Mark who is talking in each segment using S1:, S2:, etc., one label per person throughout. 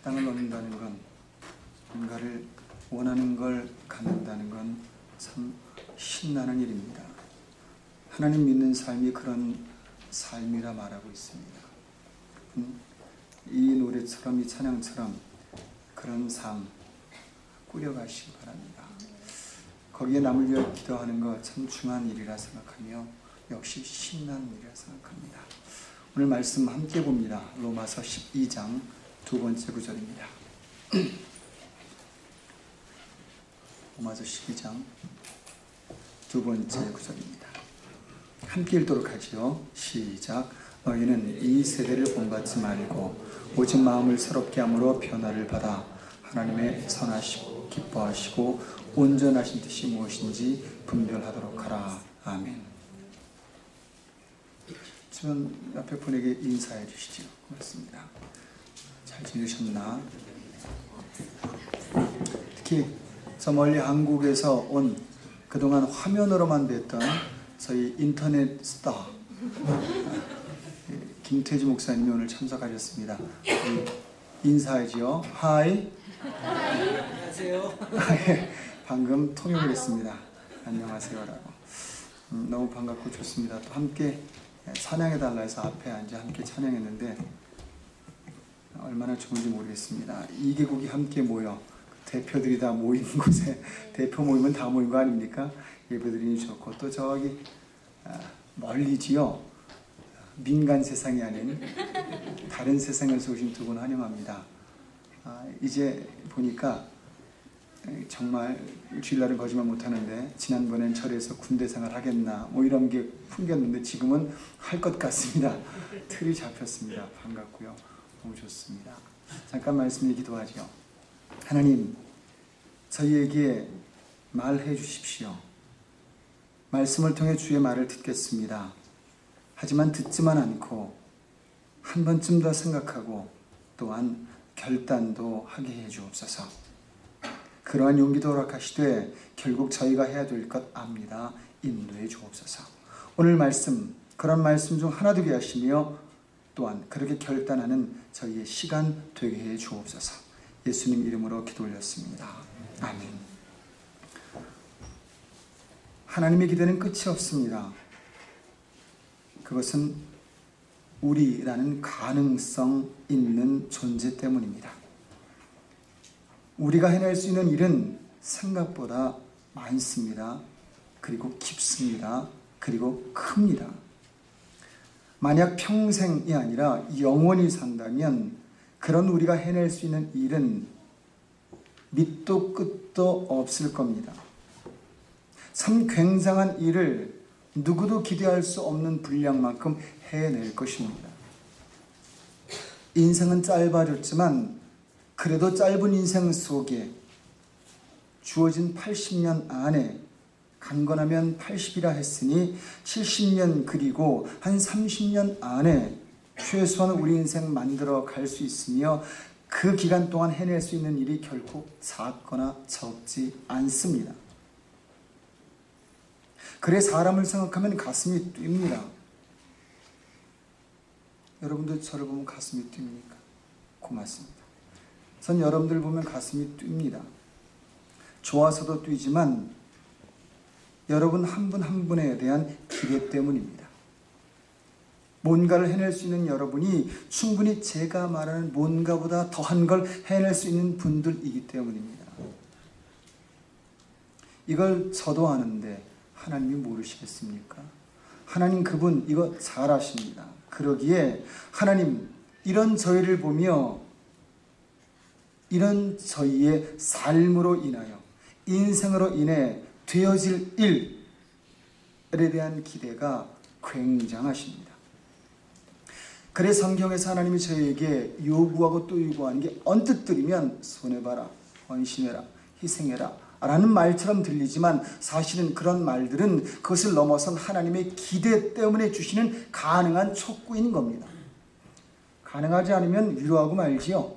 S1: 땅을 얻는다는 건, 뭔가를 원하는 걸 갖는다는 건 참 신나는 일입니다. 하나님 믿는 삶이 그런 삶이라 말하고 있습니다. 이 노래처럼, 이 찬양처럼 그런 삶 꾸려가시기 바랍니다. 거기에 남을 위해 기도하는 것 참 중요한 일이라 생각하며 역시 신나는 일이라 생각합니다. 오늘 말씀 함께 봅니다. 로마서 12장 두 번째 구절입니다. 로마서 12장 두 번째 구절입니다. 함께 읽도록 하지요. 시작. 너희는 이 세대를 본받지 말고 오직 마음을 새롭게 함으로 변화를 받아 하나님의 선하시고 기뻐하시고 온전하신 뜻이 무엇인지 분별하도록 하라. 아멘. 주변 옆에 분에게 인사해 주시죠. 고맙습니다. 잘 지내셨나? 특히 저 멀리 한국에서 온 그동안 화면으로만 뵀던 저희 인터넷 스타 김태주 목사님이 오늘 참석하셨습니다. 인사하지요. 하이. 안녕하세요. 방금 통역을 했습니다. 안녕하세요라고. 너무 반갑고 좋습니다. 또 함께 찬양해달라 해서 앞에 앉아 함께 찬양했는데 얼마나 좋은지 모르겠습니다. 2개국이 함께 모여 대표들이 다 모이는 곳에 대표 모이면 다 모인 거 아닙니까? 예배드리니 좋고 또 저기 멀리지요. 민간 세상이 아닌 다른 세상에서 오신 두 분 환영합니다. 이제 보니까 정말 주일날은 거짓말 못하는데 지난번엔 절에서 군대 생활 하겠나 뭐 이런 게 풍겼는데 지금은 할 것 같습니다. 틀이 잡혔습니다. 반갑고요. 너무 좋습니다. 잠깐 말씀에 기도하죠. 하나님, 저희에게 말해 주십시오. 말씀을 통해 주의 말을 듣겠습니다. 하지만 듣지만 않고 한 번쯤 더 생각하고 또한 결단도 하게 해 주옵소서. 그러한 용기도 허락하시되 결국 저희가 해야 될 것 압니다. 인도해 주옵소서. 오늘 말씀, 그런 말씀 중 하나 되게 하시며 또한 그렇게 결단하는 저희의 시간 되게 해 주옵소서. 예수님 이름으로 기도 올렸습니다. 아멘. 하나님의 기대는 끝이 없습니다. 그것은 우리라는 가능성 있는 존재 때문입니다. 우리가 해낼 수 있는 일은 생각보다 많습니다. 그리고 깊습니다. 그리고 큽니다. 만약 평생이 아니라 영원히 산다면 그런 우리가 해낼 수 있는 일은 밑도 끝도 없을 겁니다. 참 굉장한 일을 누구도 기대할 수 없는 분량만큼 해낼 것입니다. 인생은 짧아졌지만 그래도 짧은 인생 속에 주어진 80년 안에 강건하면 80이라 했으니 70년 그리고 한 30년 안에 최소한 우리 인생 만들어 갈 수 있으며 그 기간 동안 해낼 수 있는 일이 결코 작거나 적지 않습니다. 그래 사람을 생각하면 가슴이 뜁니다. 여러분도 저를 보면 가슴이 뜁니까? 고맙습니다. 전 여러분들 보면 가슴이 뜁니다. 좋아서도 뛰지만 여러분 한 분 한 분에 대한 기대 때문입니다. 뭔가를 해낼 수 있는 여러분이 충분히 제가 말하는 뭔가보다 더한 걸 해낼 수 있는 분들이기 때문입니다. 이걸 저도 아는데 하나님이 모르시겠습니까? 하나님 그분 이거 잘 아십니다. 그러기에 하나님 이런 저희를 보며 이런 저희의 삶으로 인하여 인생으로 인해 되어질 일에 대한 기대가 굉장하십니다. 그래 성경에서 하나님이 저희에게 요구하고 또 요구하는 게 언뜻 들으면 손해봐라, 헌신해라, 희생해라 라는 말처럼 들리지만 사실은 그런 말들은 그것을 넘어선 하나님의 기대 때문에 주시는 가능한 촉구인 겁니다. 가능하지 않으면 위로하고 말지요.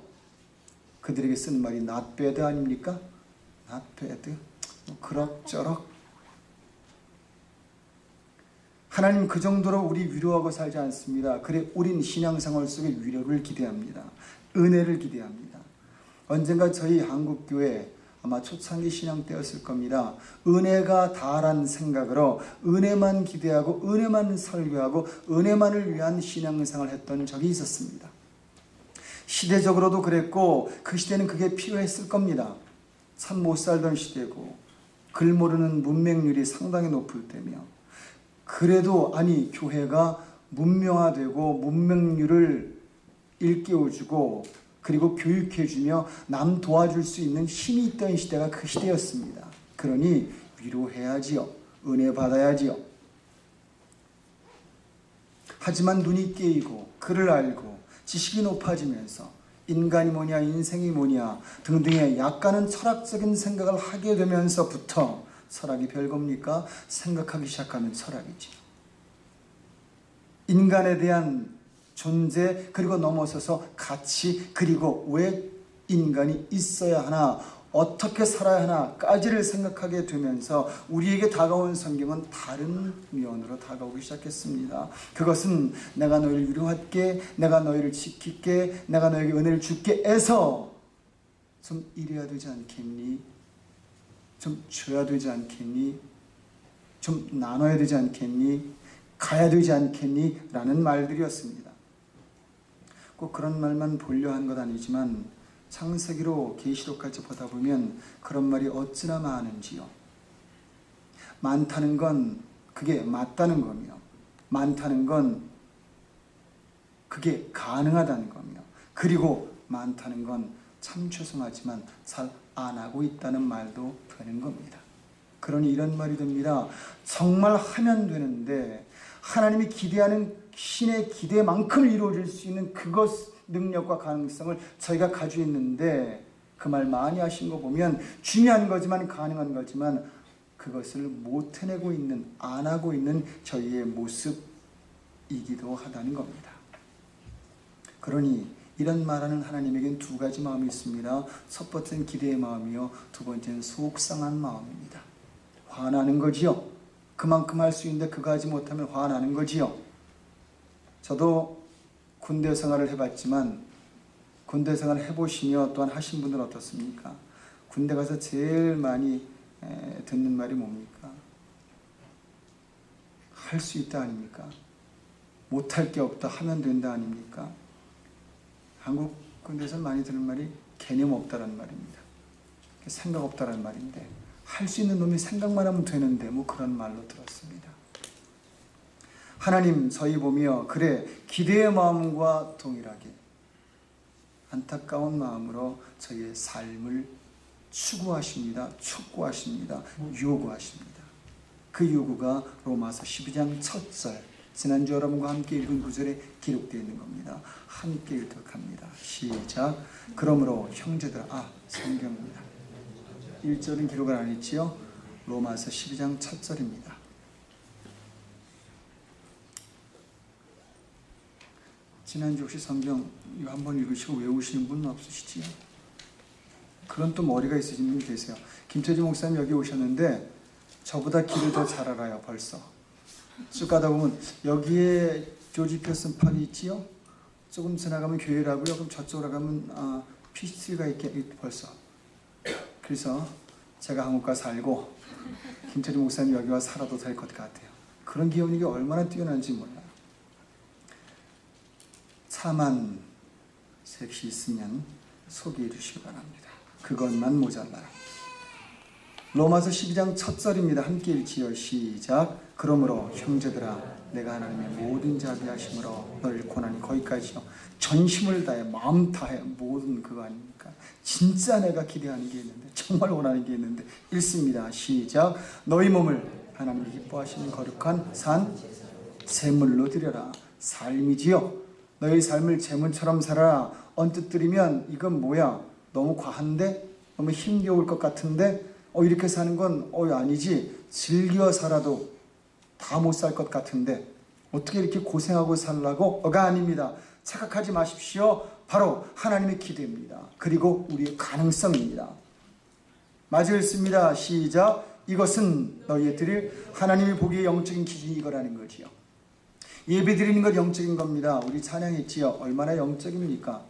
S1: 그들에게 쓴 말이 not bad 아닙니까? not bad. 그럭저럭. 하나님 그 정도로 우리 위로하고 살지 않습니다. 그래 우린 신앙생활 속에 위로를 기대합니다. 은혜를 기대합니다. 언젠가 저희 한국교회 아마 초창기 신앙 때였을 겁니다. 은혜가 다란 생각으로 은혜만 기대하고 은혜만 설교하고 은혜만을 위한 신앙생활을 했던 적이 있었습니다. 시대적으로도 그랬고 그 시대는 그게 필요했을 겁니다. 참 못 살던 시대고 글 모르는 문맹률이 상당히 높을 때며, 그래도 아니 교회가 문명화되고 문맹률을 일깨워주고 그리고 교육해주며 남 도와줄 수 있는 힘이 있던 시대가 그 시대였습니다. 그러니 위로해야지요. 은혜 받아야지요. 하지만 눈이 깨이고 글을 알고 지식이 높아지면서 인간이 뭐냐 인생이 뭐냐 등등의 약간은 철학적인 생각을 하게 되면서부터 철학이 별겁니까? 생각하기 시작하면 철학이지. 인간에 대한 존재, 그리고 넘어서서 가치, 그리고 왜 인간이 있어야 하나, 어떻게 살아야 하나까지를 생각하게 되면서 우리에게 다가온 성경은 다른 면으로 다가오기 시작했습니다. 그것은 내가 너희를 위로할게, 내가 너희를 지킬게, 내가 너에게 은혜를 줄게 해서 좀 이래야 되지 않겠니? 좀 줘야 되지 않겠니? 좀 나눠야 되지 않겠니? 가야 되지 않겠니? 라는 말들이었습니다. 꼭 그런 말만 보려 한 것 아니지만 창세기로 계시록까지 보다 보면 그런 말이 어찌나 많은지요. 많다는 건 그게 맞다는 거며, 많다는 건 그게 가능하다는 거며, 그리고 많다는 건 참 죄송하지만 잘 안 하고 있다는 말도 되는 겁니다. 그러니 이런 말이 됩니다. 정말 하면 되는데 하나님이 기대하는 신의 기대만큼 이루어질 수 있는 그것 능력과 가능성을 저희가 가지고 있는데, 그 말 많이 하신 거 보면 중요한 거지만 가능한 거지만 그것을 못 해내고 있는, 안 하고 있는 저희의 모습이기도 하다는 겁니다. 그러니 이런 말하는 하나님에겐 두 가지 마음이 있습니다. 첫 번째는 기대의 마음이요, 두 번째는 속상한 마음입니다. 화나는 거지요. 그만큼 할 수 있는데 그거 하지 못하면 화나는 거지요. 저도 군대 생활을 해봤지만 군대 생활을 해보시며 또한 하신 분들은 어떻습니까? 군대 가서 제일 많이 듣는 말이 뭡니까? 할 수 있다 아닙니까? 못할 게 없다, 하면 된다 아닙니까? 한국 군대에서 많이 듣는 말이 개념 없다라는 말입니다. 생각 없다라는 말인데, 할 수 있는 놈이 생각만 하면 되는데 뭐 그런 말로 들었습니다. 하나님 저희 보며 그래 기대의 마음과 동일하게 안타까운 마음으로 저희의 삶을 추구하십니다. 촉구하십니다. 요구하십니다. 그 요구가 로마서 12장 첫 절, 지난주 여러분과 함께 읽은 구절에 기록되어 있는 겁니다. 함께 읽도록합니다. 시작. 그러므로 형제들아, 성경입니다. 1절은 기록을 안 했지요? 로마서 12장 첫 절입니다. 지난주 혹시 성경 이거 한번 읽으시고 외우시는 분은 없으시지요? 그건 또 머리가 있으신 분이 계세요. 김태주 목사님 여기 오셨는데 저보다 길을 더 잘 알아요. 벌써 쭉 가다 보면 여기에 조지 피어슨 팍이 있지요? 조금 지나가면 교회라고요. 그럼 저쪽으로 가면 피스트리가 있게 벌써. 그래서 제가 한국가 살고 김태주 목사님 여기 와 살아도 될 것 같아요. 그런 기억력이 얼마나 뛰어난지 몰라요. 차만 섹시 있으면 소개해 주시기 바랍니다. 그것만 모자라요. 로마서 12장 첫 절입니다. 함께 읽지요. 시작. 그러므로 형제들아, 내가 하나님의 모든 자비하심으로 너를 권하니, 거기까지요. 전심을 다해 마음 다해 모든 그거 아닙니까? 진짜 내가 기대하는 게 있는데, 정말 원하는 게 있는데 읽습니다. 시작. 너희 몸을 하나님이 기뻐하시는 거룩한 산 제물로 드려라. 삶이지요. 너희 삶을 제물처럼 살아라. 언뜻 들으면 이건 뭐야? 너무 과한데? 너무 힘겨울 것 같은데? 이렇게 사는 건 아니지. 즐겨 살아도 다 못 살 것 같은데 어떻게 이렇게 고생하고 살라고?가 아닙니다. 착각하지 마십시오. 바로 하나님의 기대입니다. 그리고 우리의 가능성입니다. 마저 읽습니다. 시작. 이것은 너희의 드릴 하나님이 보기에 영적인 기준이 이거라는 거지요. 예배 드리는 것 영적인 겁니다. 우리 찬양했지요. 얼마나 영적입니까?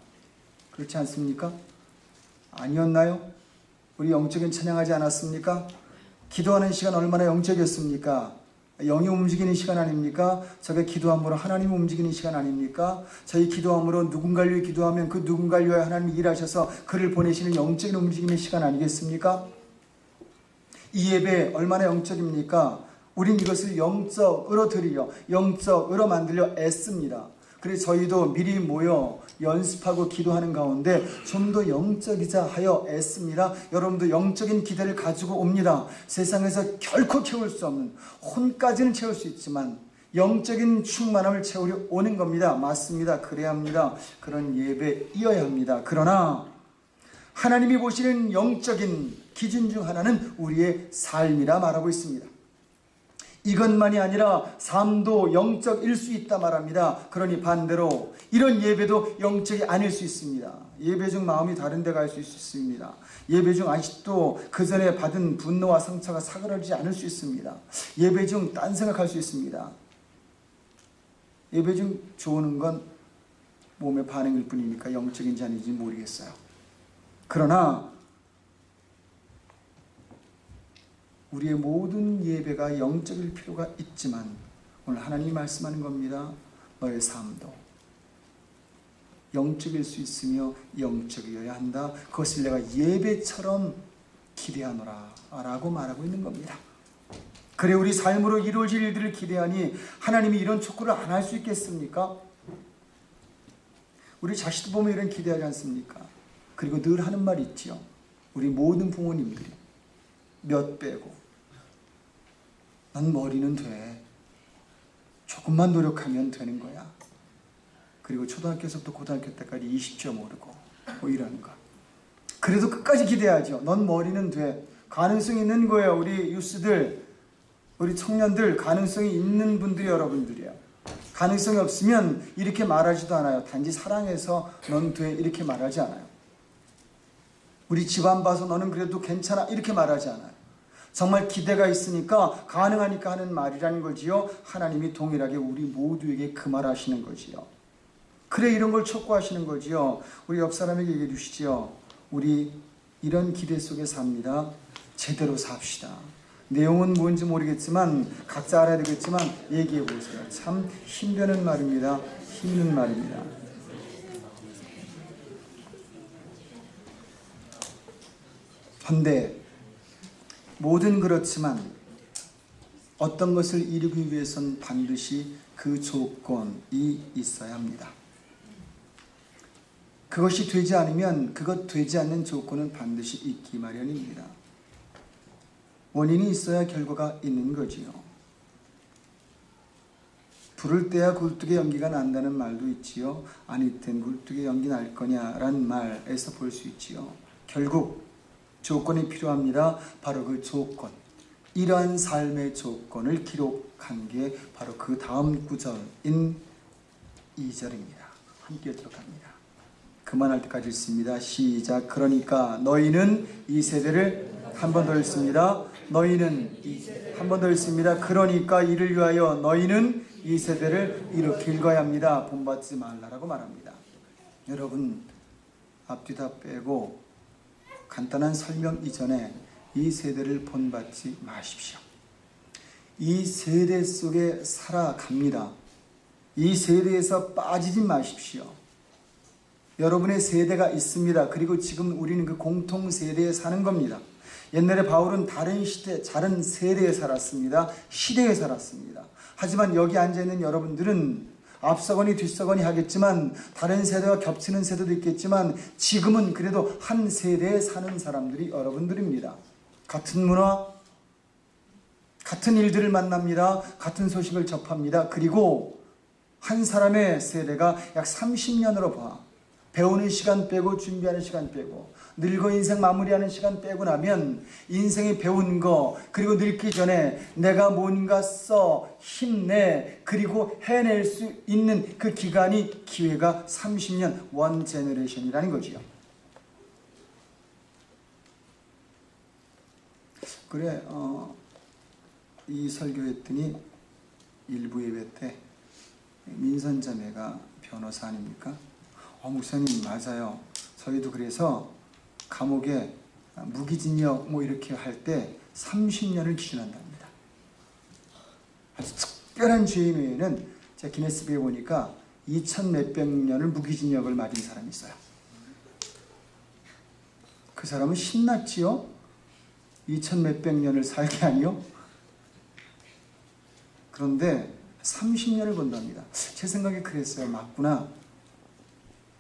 S1: 그렇지 않습니까? 아니었나요? 우리 영적인 찬양하지 않았습니까? 기도하는 시간 얼마나 영적이었습니까? 영이 움직이는 시간 아닙니까? 저게 기도함으로 하나님 움직이는 시간 아닙니까? 저희 기도함으로 누군가를 위해 기도하면 그 누군가를 위해 하나님이 일하셔서 그를 보내시는 영적인 움직임의 시간 아니겠습니까? 이 예배 얼마나 영적입니까? 우린 이것을 영적으로 드리려, 영적으로 만들려 애씁니다. 그래서 저희도 미리 모여 연습하고 기도하는 가운데 좀 더 영적이자 하여 애씁니다. 여러분도 영적인 기대를 가지고 옵니다. 세상에서 결코 채울 수 없는, 혼까지는 채울 수 있지만 영적인 충만함을 채우려 오는 겁니다. 맞습니다. 그래야 합니다. 그런 예배이어야 합니다. 그러나 하나님이 보시는 영적인 기준 중 하나는 우리의 삶이라 말하고 있습니다. 이것만이 아니라 삶도 영적일 수 있다 말합니다. 그러니 반대로 이런 예배도 영적이 아닐 수 있습니다. 예배 중 마음이 다른 데 갈 수 있습니다. 예배 중 아직도 그 전에 받은 분노와 상처가 사그라지지 않을 수 있습니다. 예배 중 딴 생각할 수 있습니다. 예배 중 좋은 건 몸의 반응일 뿐이니까 영적인지 아닌지 모르겠어요. 그러나 우리의 모든 예배가 영적일 필요가 있지만 오늘 하나님이 말씀하는 겁니다. 너의 삶도 영적일 수 있으며 영적이어야 한다. 그것을 내가 예배처럼 기대하노라 라고 말하고 있는 겁니다. 그래 우리 삶으로 이루어질 일들을 기대하니 하나님이 이런 촉구를 안 할 수 있겠습니까? 우리 자식도 보면 이런 기대하지 않습니까? 그리고 늘 하는 말이 있지요. 우리 모든 부모님들이 몇 빼고 넌 머리는 돼. 조금만 노력하면 되는 거야. 그리고 초등학교에서부터 고등학교 때까지 20점 오르고 뭐 이런 거. 그래도 끝까지 기대하죠. 넌 머리는 돼. 가능성이 있는 거예요. 우리 유스들, 우리 청년들 가능성이 있는 분들이 여러분들이에요. 가능성이 없으면 이렇게 말하지도 않아요. 단지 사랑해서 넌 돼 이렇게 말하지 않아요. 우리 집안 봐서 너는 그래도 괜찮아 이렇게 말하지 않아요. 정말 기대가 있으니까 가능하니까 하는 말이라는 거지요. 하나님이 동일하게 우리 모두에게 그 말 하시는 거지요. 그래 이런 걸 촉구하시는 거지요. 우리 옆 사람에게 얘기해 주시지요. 우리 이런 기대 속에 삽니다. 제대로 삽시다. 내용은 뭔지 모르겠지만 각자 알아야 되겠지만 얘기해 보세요. 참 힘드는 말입니다. 힘든 말입니다. 헌데 뭐든 그렇지만 어떤 것을 이루기 위해선 반드시 그 조건이 있어야 합니다. 그것이 되지 않으면 그것 되지 않는 조건은 반드시 있기 마련입니다. 원인이 있어야 결과가 있는 거지요. 불을 떼야 굴뚝에 연기가 난다는 말도 있지요. 아니땐 굴뚝에 연기 날 거냐라는 말에서 볼 수 있지요. 결국 조건이 필요합니다. 바로 그 조건, 이러한 삶의 조건을 기록한 게 바로 그 다음 구절인 2절입니다. 함께 들어갑니다. 그만할 때까지 읽습니다. 시작. 그러니까 너희는 이 세대를 한 번 더 읽습니다. 너희는 한 번 더 읽습니다. 그러니까 이를 위하여 너희는 이 세대를 이렇게 읽어야 합니다. 본받지 말라라고 말합니다. 여러분 앞뒤 다 빼고 간단한 설명 이전에 이 세대를 본받지 마십시오. 이 세대 속에 살아갑니다. 이 세대에서 빠지지 마십시오. 여러분의 세대가 있습니다. 그리고 지금 우리는 그 공통 세대에 사는 겁니다. 옛날에 바울은 다른 시대, 다른 세대에 살았습니다. 시대에 살았습니다. 하지만 여기 앉아있는 여러분들은 앞서거니 뒤서거니 하겠지만 다른 세대와 겹치는 세대도 있겠지만 지금은 그래도 한 세대에 사는 사람들이 여러분들입니다. 같은 문화, 같은 일들을 만납니다. 같은 소식을 접합니다. 그리고 한 사람의 세대가 약 30년으로 봐. 배우는 시간 빼고 준비하는 시간 빼고 늙어 인생 마무리하는 시간 빼고 나면 인생이 배운 거 그리고 늙기 전에 내가 뭔가 써 힘내 그리고 해낼 수 있는 그 기간이 기회가 30년 원 제너레이션이라는 거지요. 그래 이 설교했더니 일부 예배 때 민선자매가 변호사 아닙니까? 목사님 맞아요. 저희도 그래서 감옥에 무기징역 뭐 이렇게 할 때 30년을 기준한답니다. 아주 특별한 죄인 외에는 제가 기네스북에 보니까 2000 몇백 년을 무기징역을 맞은 사람이 있어요. 그 사람은 신났지요? 2000 몇백 년을 살게 하니요? 그런데 30년을 본답니다. 제 생각에 그랬어요. 맞구나.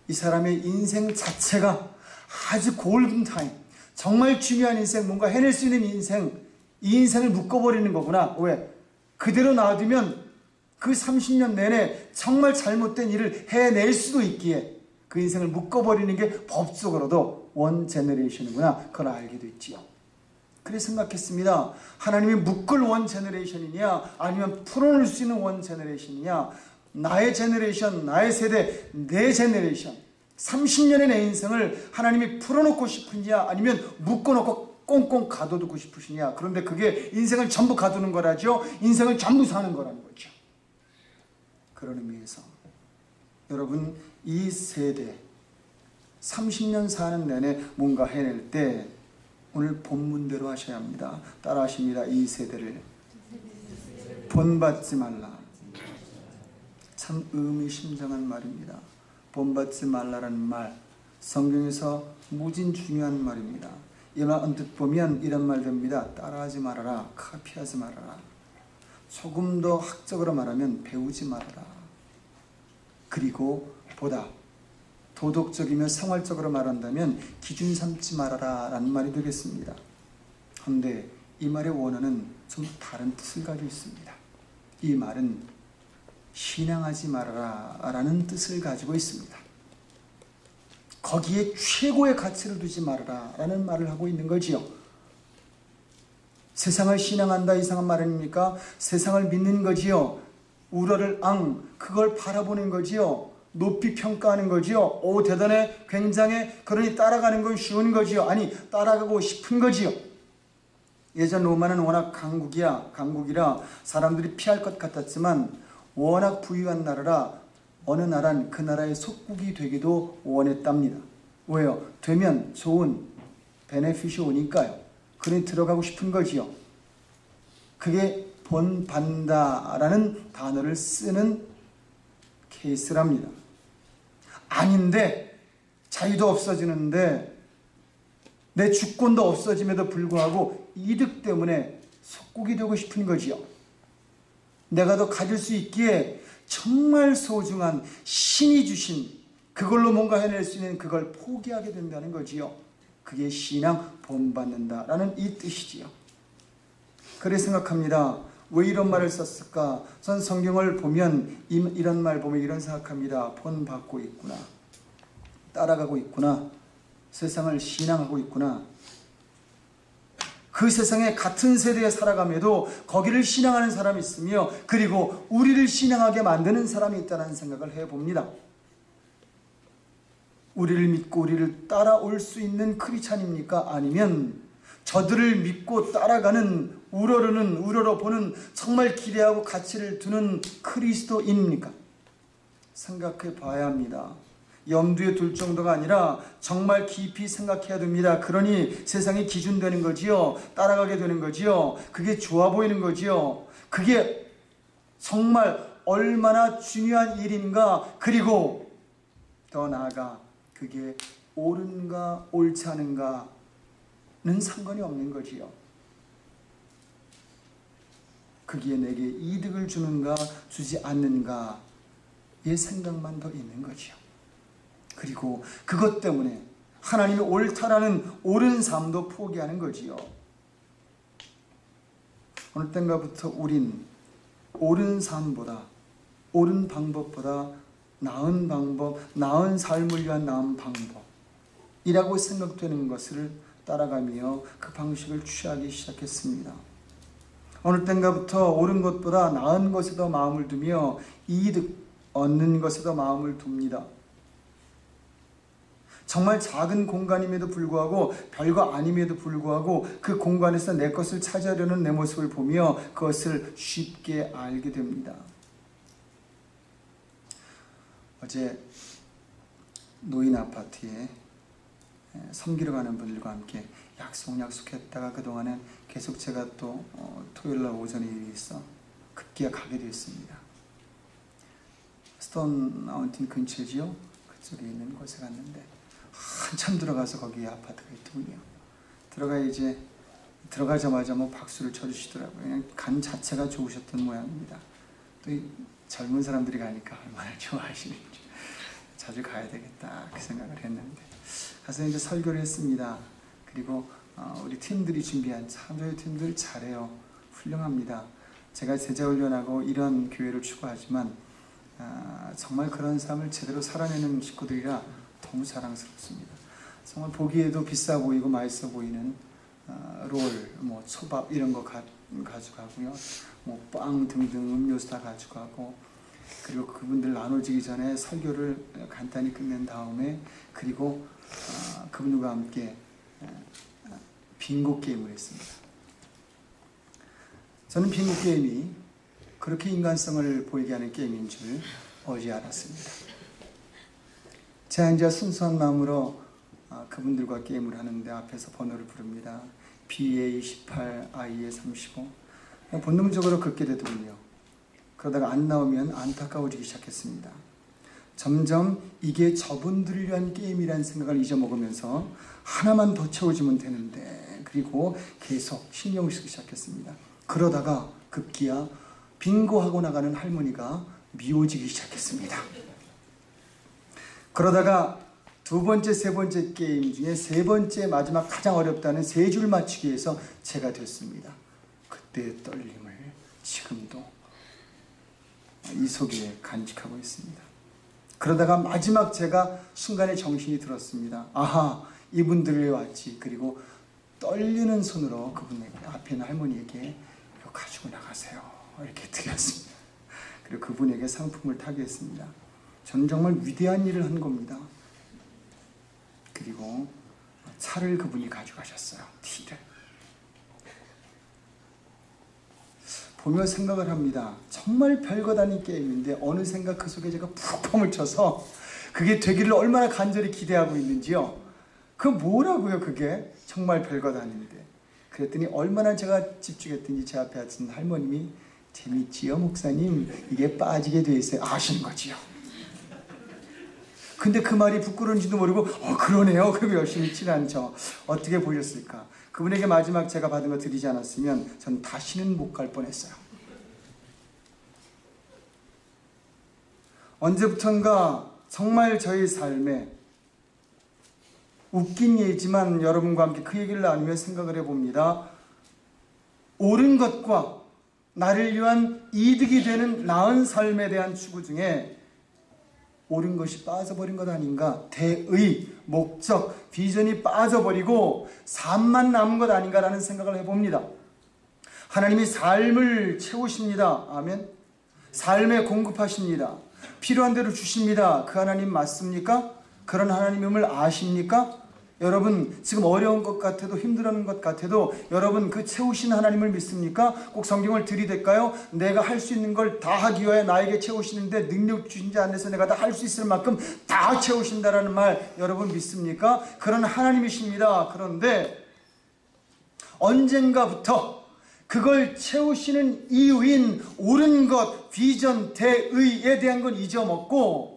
S1: 이 사람의 인생 자체가 아주 골든 타임, 정말 중요한 인생, 뭔가 해낼 수 있는 인생, 이 인생을 묶어버리는 거구나. 왜? 그대로 놔두면 그 30년 내내 정말 잘못된 일을 해낼 수도 있기에 그 인생을 묶어버리는 게 법적으로도 원 제너레이션이구나. 그걸 알게 됐지요. 그래서 생각했습니다. 하나님이 묶을 원 제너레이션이냐 아니면 풀어놓을 수 있는 원 제너레이션이냐. 나의 제너레이션, 나의 세대, 내 제너레이션, 30년의 내 인생을 하나님이 풀어놓고 싶으냐 아니면 묶어놓고 꽁꽁 가둬두고 싶으시냐. 그런데 그게 인생을 전부 가두는 거라죠. 인생을 전부 사는 거라는 거죠. 그런 의미에서 여러분, 이 세대 30년 사는 내내 뭔가 해낼 때 오늘 본문대로 하셔야 합니다. 따라 하십니다. 이 세대를 본받지 말라. 참 의미심장한 말입니다. 본받지 말라라는 말, 성경에서 무진 중요한 말입니다. 이 말 언뜻 보면 이런 말 됩니다. 따라하지 말아라. 카피하지 말아라. 조금 더 학적으로 말하면 배우지 말아라. 그리고 보다 도덕적이며 생활적으로 말한다면 기준 삼지 말아라 라는 말이 되겠습니다. 그런데 이 말의 원어는 좀 다른 뜻을 가지고 있습니다. 이 말은 신앙하지 말아라 라는 뜻을 가지고 있습니다. 거기에 최고의 가치를 두지 말아라 라는 말을 하고 있는 거지요. 세상을 신앙한다 이상한 말 아닙니까? 세상을 믿는 거지요. 우러를 그걸 바라보는 거지요. 높이 평가하는 거지요. 오, 대단해, 굉장해. 그러니 따라가는 건 쉬운 거지요. 아니, 따라가고 싶은 거지요. 예전 로마는 워낙 강국이라 사람들이 피할 것 같았지만 워낙 부유한 나라라 어느 나라는 그 나라의 속국이 되기도 원했답니다. 왜요? 되면 좋은 베네핏이 오니까요. 그러니 들어가고 싶은 거지요. 그게 본받는다라는 단어를 쓰는 케이스랍니다. 아닌데 자유도 없어지는데 내 주권도 없어짐에도 불구하고 이득 때문에 속국이 되고 싶은 거지요. 내가 더 가질 수 있기에 정말 소중한 신이 주신 그걸로 뭔가 해낼 수 있는 그걸 포기하게 된다는 거지요. 그게 신앙 본받는다라는 이 뜻이지요. 그래 생각합니다. 왜 이런 말을 썼을까? 전 성경을 보면 이런 말 보면 이런 생각합니다. 본받고 있구나. 따라가고 있구나. 세상을 신앙하고 있구나. 그 세상에 같은 세대에 살아감에도 거기를 신앙하는 사람이 있으며 그리고 우리를 신앙하게 만드는 사람이 있다는 생각을 해봅니다. 우리를 믿고 우리를 따라올 수 있는 크리스찬입니까? 아니면 저들을 믿고 따라가는 우러러 보는 정말 기대하고 가치를 두는 그리스도인입니까? 생각해 봐야 합니다. 염두에 둘 정도가 아니라 정말 깊이 생각해야 됩니다. 그러니 세상이 기준되는 거지요. 따라가게 되는 거지요. 그게 좋아 보이는 거지요. 그게 정말 얼마나 중요한 일인가. 그리고 더 나아가 그게 옳은가 옳지 않은가는 상관이 없는 거지요. 그게 내게 이득을 주는가 주지 않는가의 생각만 더 있는 거지요. 그리고 그것 때문에 하나님이 옳다라는 옳은 삶도 포기하는 거지요. 어느 때인가부터 우린 옳은 삶보다 옳은 방법보다 나은 방법, 나은 삶을 위한 나은 방법이라고 생각되는 것을 따라가며 그 방식을 취하기 시작했습니다. 어느 때인가부터 옳은 것보다 나은 것에 더 마음을 두며 이득 얻는 것에 더 마음을 둡니다. 정말 작은 공간임에도 불구하고 별거 아님에도 불구하고 그 공간에서 내 것을 찾으려는 내 모습을 보며 그것을 쉽게 알게 됩니다. 어제 노인 아파트에 섬기러 가는 분들과 함께 약속했다가 그동안은 계속 제가 또 토요일날 오전에 일이 있어 급기야 가게 되었습니다. 스톤 마운틴 근처지요. 그쪽에 있는 곳에 갔는데 한참 들어가서 거기에 아파트가 있더군요. 들어가자마자 뭐 박수를 쳐주시더라고요. 그냥 간 자체가 좋으셨던 모양입니다. 또 이 젊은 사람들이 가니까 얼마나 좋아하시는지 자주 가야 되겠다 그 생각을 했는데 가서 이제 설교를 했습니다. 그리고 우리 팀들이 준비한 참 저희 팀들 잘해요. 훌륭합니다. 제가 제자훈련하고 이런 교회를 추구하지만 정말 그런 삶을 제대로 살아내는 식구들이라 너무 자랑스럽습니다. 정말 보기에도 비싸 보이고 맛있어 보이는 롤, 뭐 초밥 이런 거 가져가고요. 뭐 빵 등등 음료수 다 가져가고 그리고 그분들 나눠지기 전에 설교를 간단히 끝낸 다음에 그리고 그분들과 함께 빙고 게임을 했습니다. 저는 빙고 게임이 그렇게 인간성을 보이게 하는 게임인 줄 어제 알았습니다. 제가 이제 순수한 마음으로 그분들과 게임을 하는데 앞에서 번호를 부릅니다. B에 28, I에 35. 본능적으로 긋게 되더군요. 그러다가 안 나오면 안타까워지기 시작했습니다. 점점 이게 저분들을 위한 게임이라는 생각을 잊어먹으면서 하나만 더 채워주면 되는데 그리고 계속 신경 쓰기 시작했습니다. 그러다가 급기야 빙고하고 나가는 할머니가 미워지기 시작했습니다. 그러다가 두 번째, 세 번째 게임 중에 세 번째 마지막 가장 어렵다는 세 줄 맞추기 위해서 제가 됐습니다. 그때의 떨림을 지금도 이 속에 간직하고 있습니다. 그러다가 마지막 제가 순간에 정신이 들었습니다. 아하, 이분들을 왔지. 그리고 떨리는 손으로 그분에게 앞에 있는 할머니에게 이거 가지고 나가세요. 이렇게 드렸습니다. 그리고 그분에게 상품을 타게 했습니다. 저는 정말 위대한 일을 한 겁니다. 그리고 차를 그분이 가져가셨어요. T를. 보며 생각을 합니다. 정말 별것 아닌 게임인데 어느샌가 그 속에 제가 푹 펌을 쳐서 그게 되기를 얼마나 간절히 기대하고 있는지요. 그 뭐라고요 그게? 정말 별것 아닌데. 그랬더니 얼마나 제가 집중했더니 제 앞에 앉은 할머님이 재밌지요 목사님? 이게 빠지게 돼 있어요. 아시는 거지요. 근데 그 말이 부끄러운지도 모르고 그러네요. 그리고 열심히 치는 저 어떻게 보셨을까? 그분에게 마지막 제가 받은 거 드리지 않았으면 전 다시는 못 갈 뻔했어요. 언제부턴가 정말 저희 삶에 웃긴 예지만 여러분과 함께 그 얘기를 나누며 생각을 해봅니다. 옳은 것과 나를 위한 이득이 되는 나은 삶에 대한 추구 중에 옳은 것이 빠져버린 것 아닌가? 대의, 목적, 비전이 빠져버리고 삶만 남은 것 아닌가라는 생각을 해봅니다. 하나님이 삶을 채우십니다. 아멘. 삶에 공급하십니다. 필요한 대로 주십니다. 그 하나님 맞습니까? 그런 하나님임을 아십니까? 여러분 지금 어려운 것 같아도 힘들어하는 것 같아도 여러분 그 채우신 하나님을 믿습니까? 꼭 성경을 들이댈까요? 내가 할 수 있는 걸 다 하기 위해 나에게 채우시는데 능력 주신 자 안에서 내가 다 할 수 있을 만큼 다 채우신다라는 말 여러분 믿습니까? 그런 하나님이십니다. 그런데 언젠가부터 그걸 채우시는 이유인 옳은 것, 비전, 대의에 대한 건 잊어먹고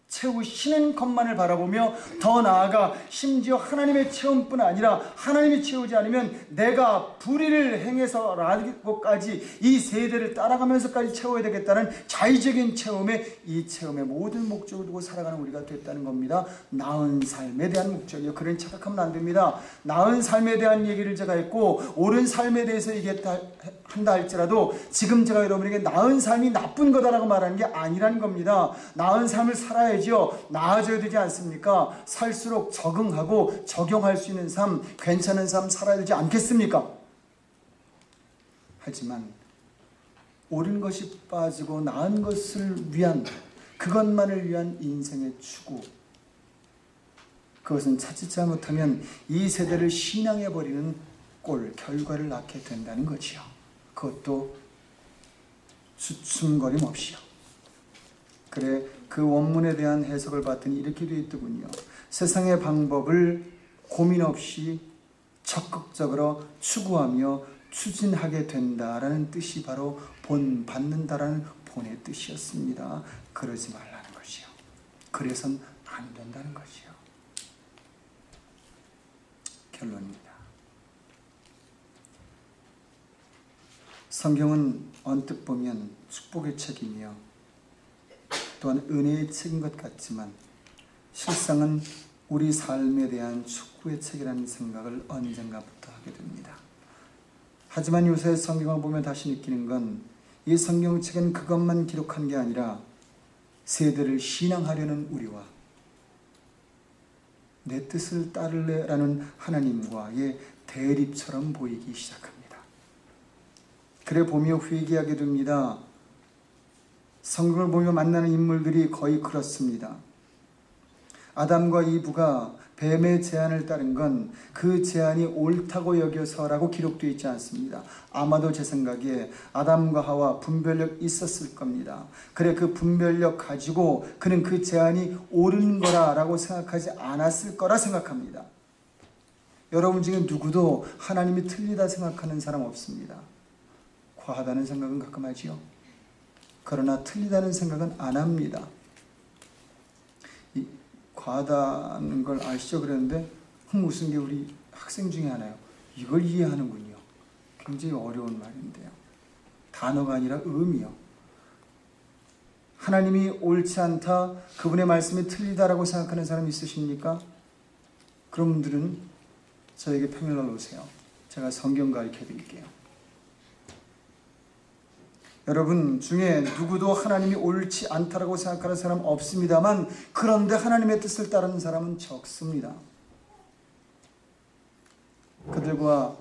S1: 채우시는 것만을 바라보며 더 나아가 심지어 하나님의 체험뿐 아니라 하나님이 채우지 않으면 내가 불의를 행해서라고까지 이 세대를 따라가면서까지 채워야 되겠다는 자의적인 체험에 이 체험의 모든 목적을 두고 살아가는 우리가 됐다는 겁니다. 나은 삶에 대한 목적이요. 그런 착각하면 안 됩니다. 나은 삶에 대한 얘기를 제가 했고 옳은 삶에 대해서 얘기했다 한다 할지라도 지금 제가 여러분에게 나은 삶이 나쁜 거다라고 말하는 게 아니라는 겁니다. 나은 삶을 살아야지요. 나아져야 되지 않습니까? 살수록 적응하고 적용할 수 있는 삶, 괜찮은 삶 살아야 되지 않겠습니까? 하지만 옳은 것이 빠지고 나은 것을 위한 그것만을 위한 인생의 추구, 그것은 찾지 못하면 이 세대를 신앙해버리는 꼴, 결과를 낳게 된다는 거지요. 그것도 주춤거림 없이요. 그래 그 원문에 대한 해석을 봤더니 이렇게 되어 있더군요. 세상의 방법을 고민 없이 적극적으로 추구하며 추진하게 된다라는 뜻이 바로 본받는다라는 본의 뜻이었습니다. 그러지 말라는 것이요. 그래서는 안 된다는 것이요. 결론입니다. 성경은 언뜻 보면 축복의 책이며 또한 은혜의 책인 것 같지만 실상은 우리 삶에 대한 축구의 책이라는 생각을 언젠가부터 하게 됩니다. 하지만 요새 성경을 보면 다시 느끼는 건 이 성경책은 그것만 기록한 게 아니라 세대를 신앙하려는 우리와 내 뜻을 따르래라는 하나님과의 대립처럼 보이기 시작합니다. 그래 보며 회개하게 됩니다. 성경을 보며 만나는 인물들이 거의 그렇습니다. 아담과 이브가 뱀의 제안을 따른 건 그 제안이 옳다고 여겨서라고 기록되어 있지 않습니다. 아마도 제 생각에 아담과 하와 분별력 있었을 겁니다. 그래 그 분별력 가지고 그는 그 제안이 옳은 거라고 생각하지 않았을 거라 생각합니다. 여러분 중에 누구도 하나님이 틀리다 생각하는 사람 없습니다. 과하다는 생각은 가끔 하지요. 그러나 틀리다는 생각은 안 합니다. 과하다는 걸 아시죠? 그랬는데 무슨 게 우리 학생 중에 하나요. 이걸 이해하는군요. 굉장히 어려운 말인데요. 단어가 아니라 의미요. 하나님이 옳지 않다, 그분의 말씀이 틀리다라고 생각하는 사람 있으십니까? 그런 분들은 저에게 평일날 오세요. 제가 성경 가르쳐 드릴게요. 여러분 중에 누구도 하나님이 옳지 않다라고 생각하는 사람 없습니다만 그런데 하나님의 뜻을 따르는 사람은 적습니다. 그들과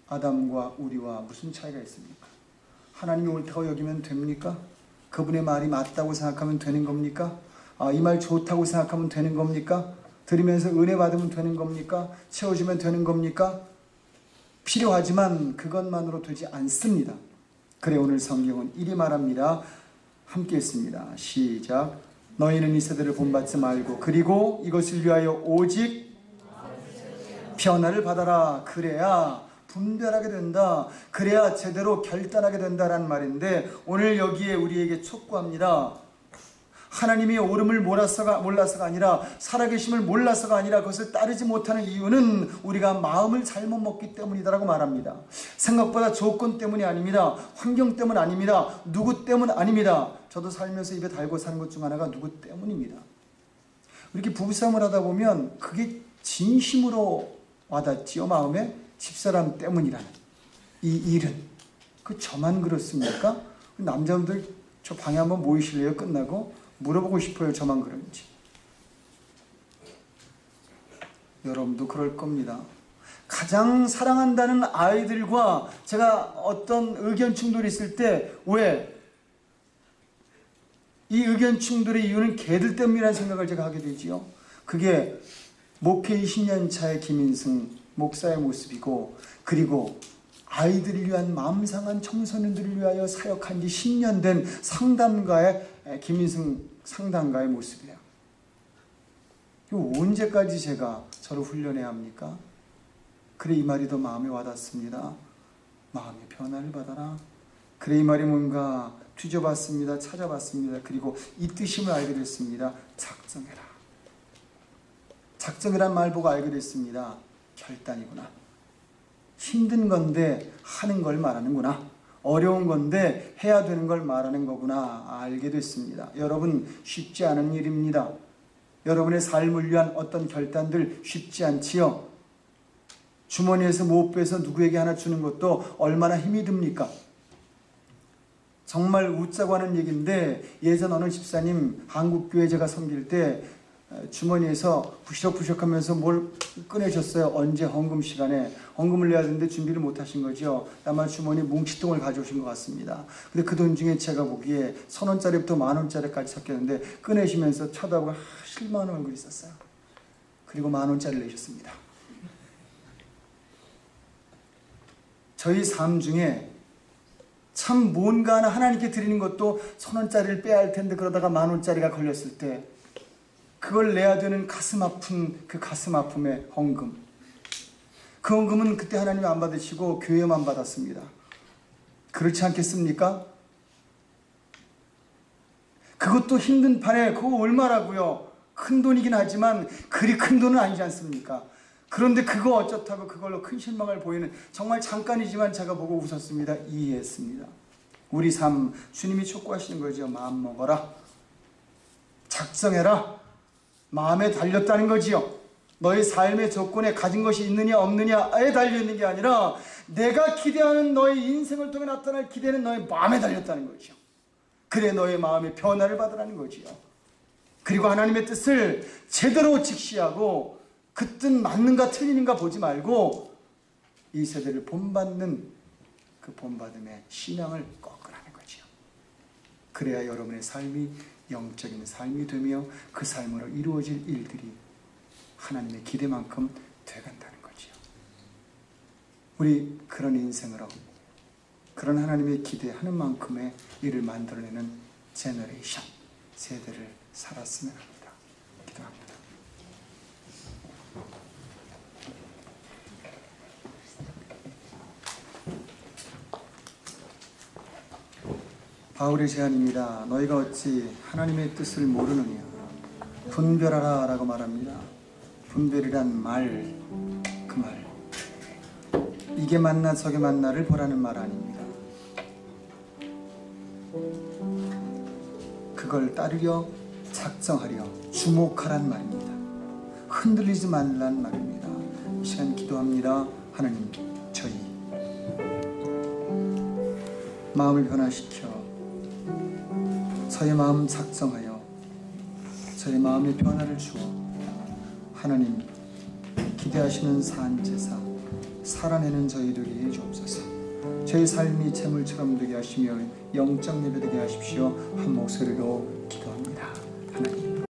S1: 아담과 우리와 무슨 차이가 있습니까? 하나님이 옳다고 여기면 됩니까? 그분의 말이 맞다고 생각하면 되는 겁니까? 이 말 좋다고 생각하면 되는 겁니까? 들으면서 은혜 받으면 되는 겁니까? 채워주면 되는 겁니까? 필요하지만 그것만으로 되지 않습니다. 그래 오늘 성경은 이리 말합니다. 함께 했습니다. 시작. 너희는 이 세대를 본받지 말고 그리고 이것을 위하여 오직 변화를 받아라. 그래야 분별하게 된다. 그래야 제대로 결단하게 된다라는 말인데 오늘 여기에 우리에게 촉구합니다. 하나님이 옳음을 몰라서가 아니라 살아계심을 몰라서가 아니라 그것을 따르지 못하는 이유는 우리가 마음을 잘못 먹기 때문이다라고 말합니다. 생각보다 조건 때문이 아닙니다. 환경 때문 아닙니다. 누구 때문 아닙니다. 저도 살면서 입에 달고 사는 것 중 하나가 누구 때문입니다. 이렇게 부부싸움을 하다 보면 그게 진심으로 와닿지요. 마음에 집사람 때문이라는 이 일은 저만 그렇습니까? 남자분들 저 방에 한번 모이실래요? 끝나고 물어보고 싶어요. 저만 그런지. 여러분도 그럴 겁니다. 가장 사랑한다는 아이들과 제가 어떤 의견 충돌이 있을 때 왜? 이 의견 충돌의 이유는 걔들 때문이라는 생각을 제가 하게 되지요. 그게 목회 20년 차의 김인승 목사의 모습이고 그리고 아이들을 위한 마음 상한 청소년들을 위하여 사역한 지 10년 된 상담가의 김인승 상담가의 모습이에요. 언제까지 제가 저를 훈련해야 합니까? 그래 이 말이 더 마음에 와닿습니다. 마음의 변화를 받아라. 그래 이 말이 뭔가 뒤져봤습니다. 찾아봤습니다. 그리고 이 뜻임을 알게 됐습니다. 작정해라. 작정이란 말 보고 알게 됐습니다. 결단이구나. 힘든 건데 하는 걸 말하는구나. 어려운 건데 해야 되는 걸 말하는 거구나 알게 됐습니다. 여러분 쉽지 않은 일입니다. 여러분의 삶을 위한 어떤 결단들 쉽지 않지요. 주머니에서 못 빼서 누구에게 하나 주는 것도 얼마나 힘이 듭니까? 정말 웃자고 하는 얘기인데 예전 어느 집사님 한국교회 제가 섬길 때 주머니에서 부시럭부시럭 하면서 뭘 꺼내셨어요. 언제 헌금 시간에 헌금을 내야 되는데 준비를 못 하신 거죠. 아마 주머니 뭉치통을 가져오신 것 같습니다. 근데 그 돈 중에 제가 보기에 1,000원짜리부터 10,000원짜리까지 섞였는데 꺼내시면서 쳐다보고 실망한 얼굴이 있었어요. 그리고 10,000원짜리를 내셨습니다. 저희 삶 중에 참 뭔가 하나 하나님께 드리는 것도 1,000원짜리를 빼야 할 텐데 그러다가 10,000원짜리가 걸렸을 때 그걸 내야 되는 가슴 아픈 그 가슴 아픔의 헌금 그 헌금은 그때 하나님이 안 받으시고 교회만 받았습니다. 그렇지 않겠습니까? 그것도 힘든 판에 그거 얼마라고요? 큰 돈이긴 하지만 그리 큰 돈은 아니지 않습니까? 그런데 그거 어쩌다고 그걸로 큰 실망을 보이는, 정말 잠깐이지만 제가 보고 웃었습니다. 이해했습니다. 우리 삶 주님이 촉구하시는 거죠. 마음 먹어라, 작정해라, 마음에 달렸다는 거지요. 너의 삶의 조건에 가진 것이 있느냐 없느냐에 달려있는 게 아니라 내가 기대하는 너의 인생을 통해 나타날 기대는 너의 마음에 달렸다는 거죠. 그래 너의 마음의 변화를 받으라는 거지요. 그리고 하나님의 뜻을 제대로 직시하고 그 뜻 맞는가 틀리는가 보지 말고 이 세대를 본받는 그 본받음의 신앙을 꺾으라는 거지요. 그래야 여러분의 삶이 영적인 삶이 되며 그 삶으로 이루어질 일들이 하나님의 기대만큼 돼간다는 거지요. 우리 그런 인생으로 그런 하나님의 기대하는 만큼의 일을 만들어내는 제너레이션, 세대를 살았으면 합니다. 기도합니다. 바울의 제안입니다. 너희가 어찌 하나님의 뜻을 모르느냐. 분별하라 라고 말합니다. 분별이란 말, 그 말, 이게 맞나 저게 맞나를 보라는 말 아닙니다. 그걸 따르려 작정하려 주목하란 말입니다. 흔들리지 말란 말입니다. 이 시간 기도합니다. 하나님, 저희 마음을 변화시켜 저의 마음 작정하여 저의 마음의 변화를 주어 하나님 기대하시는 산제사 살아내는 저희 되게 해주옵소서. 저희 삶이 재물처럼 되게 하시며 영적 예배 되게 하십시오. 한 목소리로 기도합니다. 하나님.